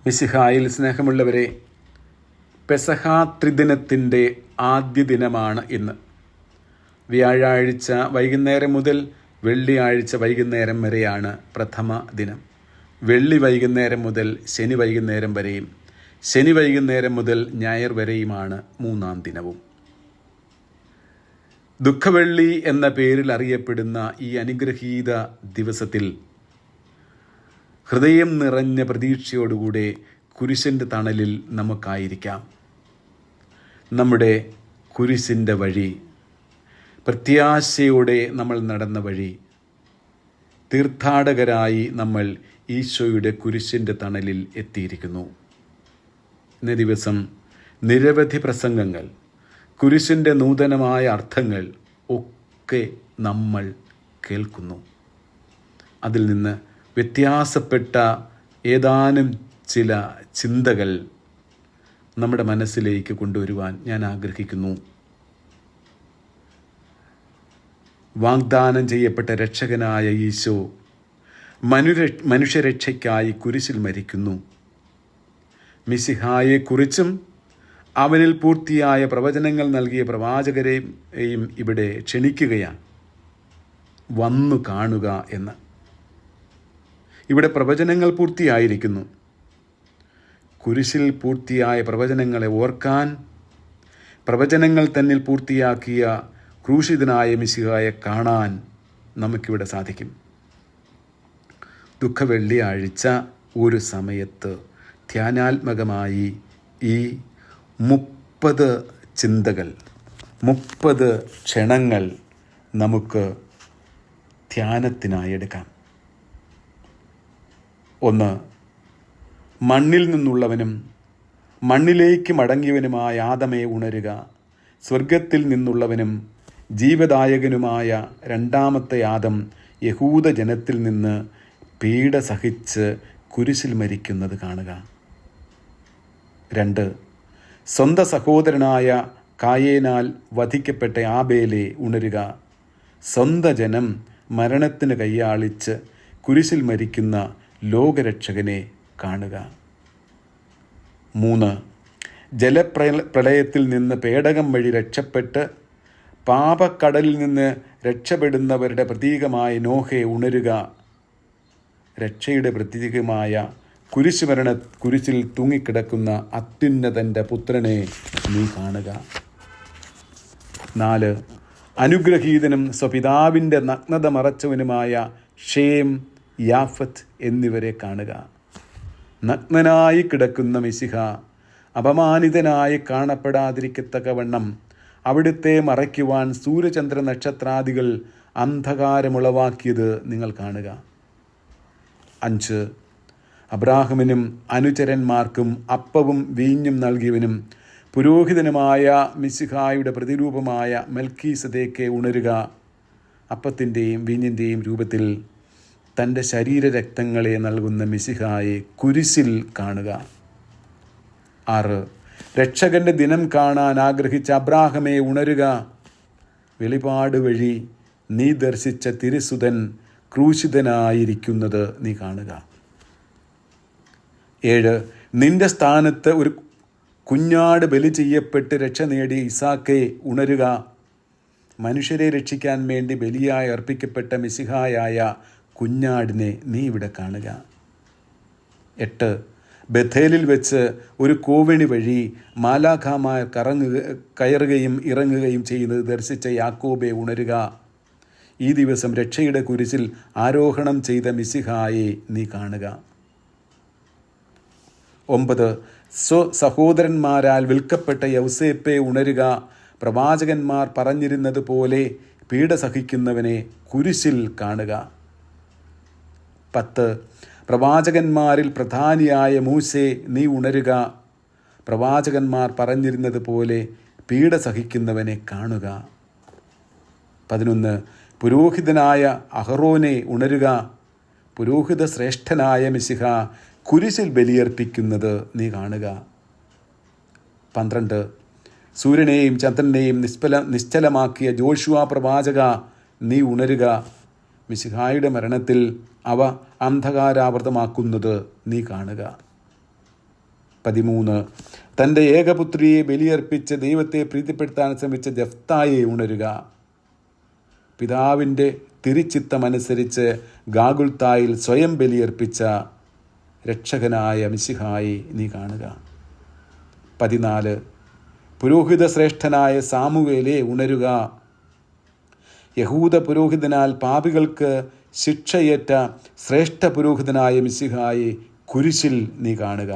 മിശിഹായിൽ സ്നേഹമുള്ളവരെ, പെസഹ ത്രിദിനത്തിൻ്റെ ആദ്യ ദിനമാണ് ഇന്ന്. വ്യാഴാഴ്ച വൈകുന്നേരം മുതൽ വെള്ളിയാഴ്ച വൈകുന്നേരം വരെയാണ് പ്രഥമ ദിനം. വെള്ളി വൈകുന്നേരം മുതൽ ശനി വൈകുന്നേരം വരെയും ശനി വൈകുന്നേരം മുതൽ ഞായർ വരെയുമാണ് മൂന്നാം ദിനവും. ദുഃഖവെള്ളി എന്ന പേരിൽ അറിയപ്പെടുന്ന ഈ അനുഗ്രഹീത ദിവസത്തിൽ ഹൃദയം നിറഞ്ഞ പ്രതീക്ഷയോടുകൂടെ കുരിശിൻ്റെ തണലിൽ നമുക്കായിരിക്കാം. നമ്മുടെ കുരിശിൻ്റെ വഴി, പ്രത്യാശയോടെ നമ്മൾ നടന്ന വഴി, തീർത്ഥാടകരായി നമ്മൾ ഈശോയുടെ കുരിശിൻ്റെ തണലിൽ എത്തിയിരിക്കുന്നു. ഇന്നേ ദിവസം നിരവധി പ്രസംഗങ്ങൾ, കുരിശിൻ്റെ നൂതനമായ അർത്ഥങ്ങൾ ഒക്കെ നമ്മൾ കേൾക്കുന്നു. അതിൽ നിന്ന് വ്യത്യാസപ്പെട്ട ഏതാനും ചില ചിന്തകൾ നമ്മുടെ മനസ്സിലേക്ക് കൊണ്ടുവരുവാൻ ഞാൻ ആഗ്രഹിക്കുന്നു. വാഗ്ദാനം ചെയ്യപ്പെട്ട രക്ഷകനായ ഈശോ മനുഷ്യരക്ഷയ്ക്കായി കുരിശിൽ മരിക്കുന്നു. മിശിഹായെക്കുറിച്ചും അവനിൽ പൂർത്തിയായ പ്രവചനങ്ങൾ നൽകിയ പ്രവാചകരെയും ഇവിടെ ക്ഷണിക്കുകയാണ്, വന്നു കാണുക എന്ന്. ഇവിടെ പ്രവചനങ്ങൾ പൂർത്തിയായിരിക്കുന്നു. കുരിശിൽ പൂർത്തിയായ പ്രവചനങ്ങളെ ഓർക്കാൻ, പ്രവചനങ്ങൾ തന്നിൽ പൂർത്തിയാക്കിയ ക്രൂശിതനായ മിശിഹായെ കാണാൻ നമുക്കിവിടെ സാധിക്കും. ദുഃഖവെള്ളിയാഴ്ച ഒരു സമയത്ത് ധ്യാനാത്മകമായി ഈ 30 ചിന്തകൾ, 30 ക്ഷണങ്ങൾ നമുക്ക് ധ്യാനത്തിനായി എടുക്കാം. 1. മണ്ണിൽ നിന്നുള്ളവനും മണ്ണിലേക്ക് മടങ്ങിയവനുമായ ആദമേ ഉണരുക. സ്വർഗത്തിൽ നിന്നുള്ളവനും ജീവദായകനുമായ രണ്ടാമത്തെ ആദം യഹൂദ ജനത്തിൽ നിന്ന് പീഡ സഹിച്ച് കുരിശിൽ മരിക്കുന്നത് കാണുക. 2. സ്വന്തം സഹോദരനായ കായേനാൽ വധിക്കപ്പെട്ട ആബേലെ ഉണരുക. സ്വന്തം ജനം മരണത്തിന് കയ്യാളിച്ച് കുരിശിൽ മരിക്കുന്ന ലോകരക്ഷകനെ കാണുക. 3. ജലപ്രളയത്തിൽ നിന്ന് പേടകം വഴി രക്ഷപ്പെട്ട് പാപക്കടലിൽ നിന്ന് രക്ഷപ്പെടുന്നവരുടെ പ്രതീകമായ നോഹെ ഉണരുക. രക്ഷയുടെ പ്രതീകമായ കുരിശിൽ തൂങ്ങിക്കിടക്കുന്ന അത്യുന്നതൻ്റെ പുത്രനെ നീ കാണുക. 4. അനുഗ്രഹീതനും സ്വപിതാവിൻ്റെ നഗ്നത മറച്ചവനുമായ ഷേം, യാഫത്ത് എന്നിവരെ കാണുക. നഗ്നനായി കിടക്കുന്ന മിശിഹ അപമാനിതനായി കാണപ്പെടാതിരിക്കത്തക്കവണ്ണം അവിടുത്തെ മറയ്ക്കുവാൻ സൂര്യചന്ദ്ര നക്ഷത്രാദികൾ അന്ധകാരമുളവാക്കിയത് നിങ്ങൾ കാണുക. 5. അബ്രാഹമിനും അനുചരന്മാർക്കും അപ്പവും വീഞ്ഞും നൽകിയവനും പുരോഹിതനുമായ മിശിഹായുടെ പ്രതിരൂപമായ മെൽക്കീസദേക്കെ ഉണരുക. അപ്പത്തിൻ്റെയും വീഞ്ഞിൻ്റെയും രൂപത്തിൽ തൻ്റെ ശരീരരക്തങ്ങളെ നൽകുന്ന മിശിഹായെ കുരിശിൽ കാണുക. 6. രക്ഷകൻ്റെ ദിനം കാണാൻ ആഗ്രഹിച്ച അബ്രാഹമേ ഉണരുക. വെളിപാട് വഴി നീ ദർശിച്ച തിരുസുതൻ ക്രൂശിതനായിരിക്കുന്നത് നീ കാണുക. 7. നിന്റെ സ്ഥാനത്ത് ഒരു കുഞ്ഞാട് ബലി ചെയ്യപ്പെട്ട് രക്ഷ നേടിയ ഇസാക്കേ ഉണരുക. മനുഷ്യരെ രക്ഷിക്കാൻ വേണ്ടി ബലിയായി അർപ്പിക്കപ്പെട്ട മിശിഹായായ കുഞ്ഞാടിനെ നീ ഇവിടെ കാണുക. 8. ബഥേലിൽ വെച്ച് ഒരു കോവണി വഴി മാലാഖമാർ കയറുകയും ഇറങ്ങുകയും ചെയ്യുന്നത് ദർശിച്ച യാക്കോബെ ഉണരുക. ഈ ദിവസം രക്ഷയുടെ കുരിശിൽ ആരോഹണം ചെയ്ത മിശിഹായെ നീ കാണുക. 9. സഹോദരന്മാരാൽ വിൽക്കപ്പെട്ട യൗസേപ്പെ ഉണരുക. പ്രവാചകന്മാർ പറഞ്ഞിരുന്നത് പോലെ പീഡ സഹിക്കുന്നവനെ കുരിശിൽ കാണുക. 10. പ്രവാചകന്മാരിൽ പ്രധാനിയായ മൂശേ നീ ഉണരുക. പ്രവാചകന്മാർ പറഞ്ഞിരുന്നത് പോലെ പീഡ സഹിക്കുന്നവനെ കാണുക. 11. പുരോഹിതനായ അഹറോനെ ഉണരുക. പുരോഹിത ശ്രേഷ്ഠനായ മിശിഹ കുരിശിൽ ബലിയർപ്പിക്കുന്നത് നീ കാണുക. 12. സൂര്യനെയും ചന്ദ്രനെയും നിശ്ചലമാക്കിയ ജോഷുവ പ്രവാചക നീ ഉണരുക. മിശിഹായുടെ മരണത്തിൽ അവ അന്ധകാരാവൃതമാക്കുന്നത് നീ കാണുക. 13 തൻ്റെ ഏകപുത്രിയെ ബലിയർപ്പിച്ച് ദൈവത്തെ പ്രീതിപ്പെടുത്താൻ ശ്രമിച്ച ജഫ്തായെ ഉണരുക. പിതാവിൻ്റെ തിരുച്ചിത്തമനുസരിച്ച് ഗാഗുൽത്തായിൽ സ്വയം ബലിയർപ്പിച്ച രക്ഷകനായ മിശിഹായെ നീ കാണുക. 14 പുരോഹിത ശ്രേഷ്ഠനായ സാമുവേലെ ഉണരുക. യഹൂദ പുരോഹിതനാൽ പാപികൾക്ക് ശിക്ഷയേറ്റ ശ്രേഷ്ഠ പുരോഹിതനായ മിശിഹായെ കുരിശിൽ നീ കാണുക.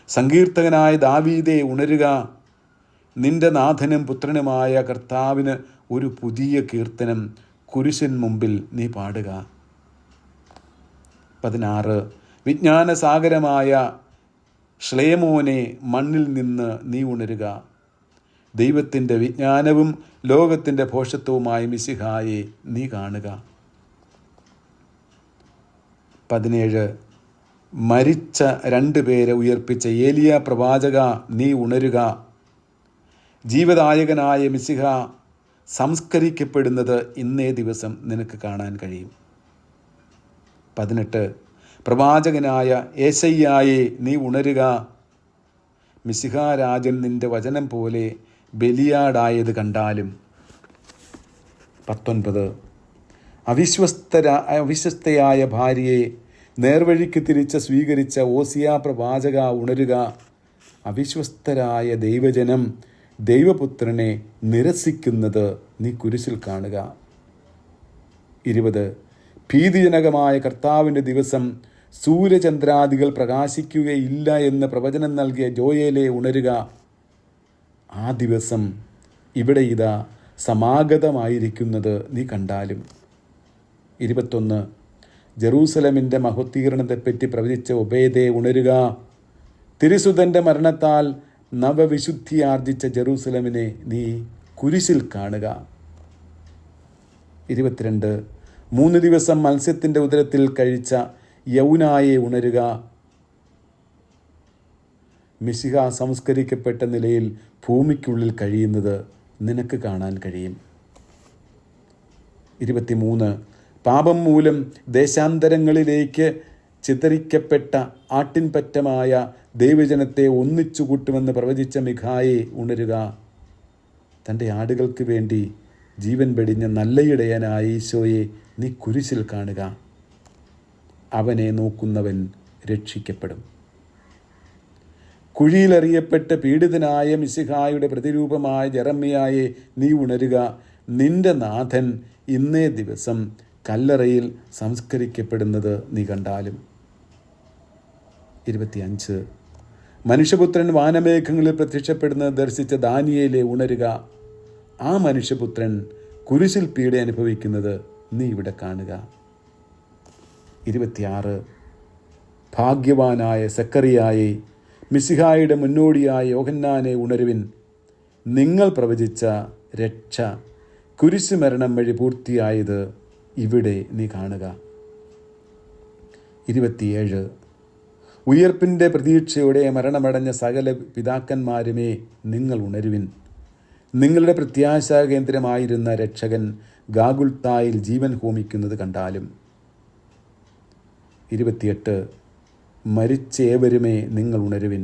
സങ്കീർത്തകനായ ദാവീദെ ഉണരുക. നിന്റെ നാഥനും പുത്രനുമായ കർത്താവിന് ഒരു പുതിയ കീർത്തനം കുരിശിൻ മുമ്പിൽ നീ പാടുക. 16 വിജ്ഞാനസാഗരമായ ശ്ലേമോനെ മണ്ണിൽ നിന്ന് നീ ഉണരുക. ദൈവത്തിൻ്റെ വിജ്ഞാനവും ലോകത്തിൻ്റെ ഭോഷത്വവുമായ മിശിഹായെ നീ കാണുക. 17 മരിച്ച 2 പേരെ ഉയർപ്പിച്ച ഏലിയ പ്രവാചക നീ ഉണരുക. ജീവദായകനായ മിശിഹ സംസ്കരിക്കപ്പെടുന്നത് ഇന്നേ ദിവസം നിനക്ക് കാണാൻ കഴിയും. 18 പ്രവാചകനായ യേശയ്യായെ നീ ഉണരുക. മിശിഹാരാജൻ നിന്റെ വചനം പോലെ ബലിയാടായത് കണ്ടാലും. 19 അവിശ്വസ്തയായ ഭാര്യയെ നേർവഴിക്ക് സ്വീകരിച്ച ഓസിയ പ്രവാചക ഉണരുക. അവിശ്വസ്തരായ ദൈവജനം ദൈവപുത്രനെ നിരസിക്കുന്നത് നീ കുരിശിൽ കാണുക. 20 ഭീതിജനകമായ കർത്താവിൻ്റെ ദിവസം സൂര്യചന്ദ്രാദികൾ പ്രകാശിക്കുകയില്ല എന്ന് പ്രവചനം നൽകിയ ജോയേലെ ഉണരുക. ആ ദിവസം ഇവിടെ ഇതാ സമാഗതമായിരിക്കുന്നത് നീ കണ്ടാലും. 21 ജെറൂസലമിൻ്റെ മഹോദ്ധീകരണത്തെപ്പറ്റി പ്രവചിച്ച ഒബേദെ ഉണരുക. തിരുസുതൻ്റെ മരണത്താൽ നവവിശുദ്ധി ആർജിച്ച ജെറൂസലമിനെ നീ കുരിശിൽ കാണുക. 22 3 ദിവസം മത്സ്യത്തിൻ്റെ ഉദരത്തിൽ കഴിച്ച യൗനായെ ഉണരുക. മിശിഹ സംസ്കരിക്കപ്പെട്ട നിലയിൽ ഭൂമിക്കുള്ളിൽ കഴിയുന്നത് നിനക്ക് കാണാൻ കഴിയും. 23 പാപം മൂലം ദേശാന്തരങ്ങളിലേക്ക് ചിതറിക്കപ്പെട്ട ആട്ടിൻപറ്റമായ ദൈവജനത്തെ ഒന്നിച്ചു കൂട്ടുമെന്ന് പ്രവചിച്ച മിഖായെ ഉണരുക. തൻ്റെ ആടുകൾക്ക് വേണ്ടി ജീവൻ വെടിഞ്ഞ നല്ലയിടയനായ ഈശോയെ നീ കുരിശിൽ കാണുക. അവനെ നോക്കുന്നവൻ രക്ഷിക്കപ്പെടും. കുഴിയിലെറിയപ്പെട്ട് പീഡിതനായ മിശിഹായുടെ പ്രതിരൂപമായ ജെറമ്യായെ നീ ഉണരുക. നിന്റെ നാഥൻ ഇന്നേ ദിവസം കല്ലറയിൽ സംസ്കരിക്കപ്പെടുന്നത് നീ കണ്ടാലും. 25 മനുഷ്യപുത്രൻ വാനമേഘങ്ങളിൽ പ്രത്യക്ഷപ്പെടുന്നത് ദർശിച്ച ദാനിയേലെ ഉണരുക. ആ മനുഷ്യപുത്രൻ കുരിശിൽ പീഡ അനുഭവിക്കുന്നത് നീ ഇവിടെ കാണുക. 26 ഭാഗ്യവാനായ സക്കറിയായെ മിശിഹായുടെ മുന്നോടിയായ യോഹന്നാനെ ഉണരുവിൻ. നിങ്ങൾ പ്രവചിച്ച രക്ഷ കുരിശ് മരണം വഴി പൂർത്തിയായത് ഇവിടെ നീ കാണുക. 27 ഉയർപ്പിൻ്റെ പ്രതീക്ഷയോടെ മരണമടഞ്ഞ സകല പിതാക്കന്മാരുമേ നിങ്ങൾ ഉണരുവിൻ. നിങ്ങളുടെ പ്രത്യാശാ കേന്ദ്രമായിരുന്ന രക്ഷകൻ ഗാഗുൽത്തായിൽ ജീവൻ ഹോമിക്കുന്നത് കണ്ടാലും. 28 മരിച്ചേവരുമേ നിങ്ങൾ ഉണരുവിൻ.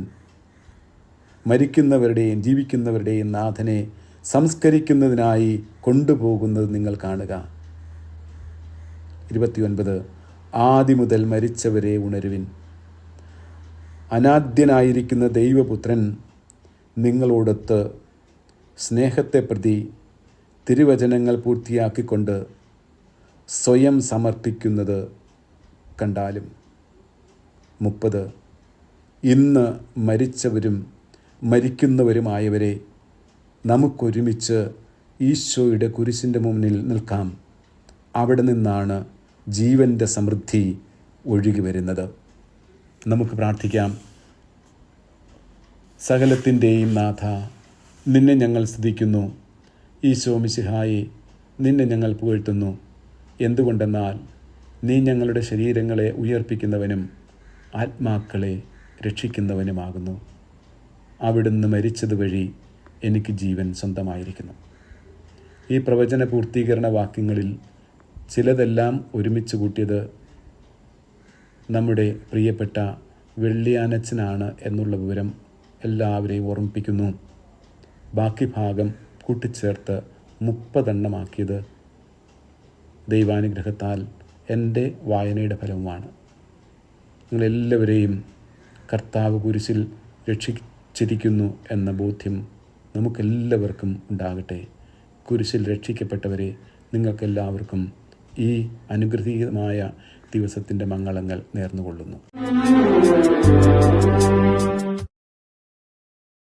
മരിക്കുന്നവരുടെയും ജീവിക്കുന്നവരുടെയും നാഥനെ സംസ്കരിക്കുന്നതിനായി കൊണ്ടുപോകുന്നത് നിങ്ങൾ കാണുക. 29 ആദി മുതൽ മരിച്ചവരെ ഉണരുവിൻ. അനാദ്യനായിരിക്കുന്ന ദൈവപുത്രൻ നിങ്ങളോടൊത്ത് സ്നേഹത്തെ പ്രതി തിരുവചനങ്ങൾ പൂർത്തിയാക്കിക്കൊണ്ട് സ്വയം സമർപ്പിക്കുന്നത് കണ്ടാലും. 30 ഇന്ന് മരിച്ചവരും മരിക്കുന്നവരുമായവരെ നമുക്കൊരുമിച്ച് ഈശോയുടെ കുരിശിൻ്റെ മുന്നിൽ നിൽക്കാം. അവിടെ നിന്നാണ് ജീവൻ്റെ സമൃദ്ധി ഒഴുകി വരുന്നത്. നമുക്ക് പ്രാർത്ഥിക്കാം. സകലത്തിൻ്റെയും നാഥ, നിന്നെ ഞങ്ങൾ സ്തുതിക്കുന്നു. ഈശോ മിശിഹായെ, നിന്നെ ഞങ്ങൾ പുകഴ്ത്തുന്നു. എന്തുകൊണ്ടെന്നാൽ നീ ഞങ്ങളുടെ ശരീരങ്ങളെ ഉയർപ്പിക്കുന്നവനും ആത്മാക്കളെ രക്ഷിക്കുന്നവനുമാകുന്നു. അവിടുന്ന് മരിച്ചതുവഴി എനിക്ക് ജീവൻ സ്വന്തമായിരിക്കുന്നു. ഈ പ്രവചന പൂർത്തീകരണ വാക്യങ്ങളിൽ ചിലതെല്ലാം ഒരുമിച്ച് കൂട്ടിയത് നമ്മുടെ പ്രിയപ്പെട്ട വെള്ളിയാനച്ചനാണ് എന്നുള്ള വിവരം എല്ലാവരെയും ഓർമ്മിപ്പിക്കുന്നു. ബാക്കി ഭാഗം കൂട്ടിച്ചേർത്ത് 30 എണ്ണമാക്കിയത് ദൈവാനുഗ്രഹത്താൽ എൻ്റെ വായനയുടെ ഫലവുമാണ്. നിങ്ങളെല്ലാവരെയും കർത്താവ് കുരിശിൽ രക്ഷിച്ചിരിക്കുന്നു എന്ന ബോധ്യം നമുക്കെല്ലാവർക്കും ഉണ്ടാകട്ടെ. കുരിശിൽ രക്ഷിക്കപ്പെട്ടവരെ, നിങ്ങൾക്കെല്ലാവർക്കും ഈ അനുഗ്രഹീതമായ ദിവസത്തിൻ്റെ മംഗളങ്ങൾ നേർന്നുകൊള്ളുന്നു.